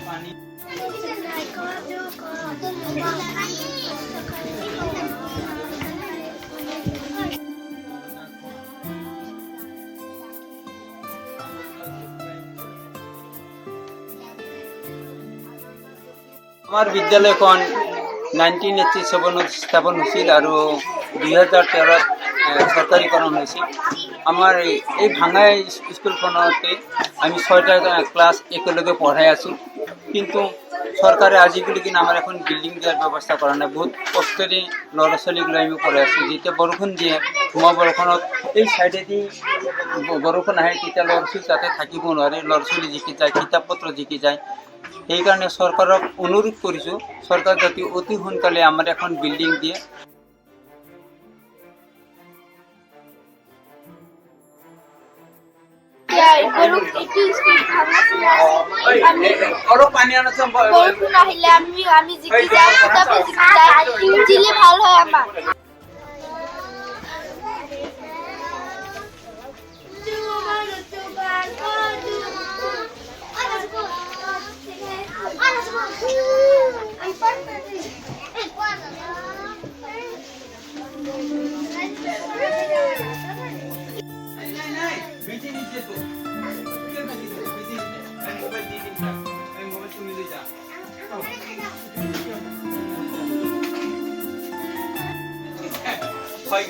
পানি আমার বিদ্যালয় এখন 1987 স্থাপন হয়েছিল আর 2013 সরকারিকরণ হয়েছে। আমার এই ভাঙা স্কুলখনতে আমি 6টা ক্লাস একেলগে পড়াই আছি, কিন্তু সরকারে আজিকালি কিনা আমার এখন বিল্ডিং দেওয়ার ব্যবস্থা করা নাই। বহুত কষ্টেৰে ল'ৰা ছোৱালীগুলো আমি পঢ়াই আছোঁ। যেতিয়া বৰষুণ দিয়ে ধুমা বৰষুণত এই সাইডেদি বৰষুণ আহে, তেতিয়া ল'ৰা ছোৱালী তাতে থাকিব নোৱাৰে, ল'ৰা ছোৱালী জিকি যায়, কিতাপ পত্ৰ জিকি যায়। সেইকাৰণে চৰকাৰক অনুৰোধ কৰিছোঁ, চৰকাৰ যাতে অতি সোনকালে আমাৰ এখন বিল্ডিং দিয়ে। পানী বৰষুণ আহিলে আমি জিকি যাই, কিতাপ জিকি যায়, দিলে ভাল হয় আমাৰ। হয়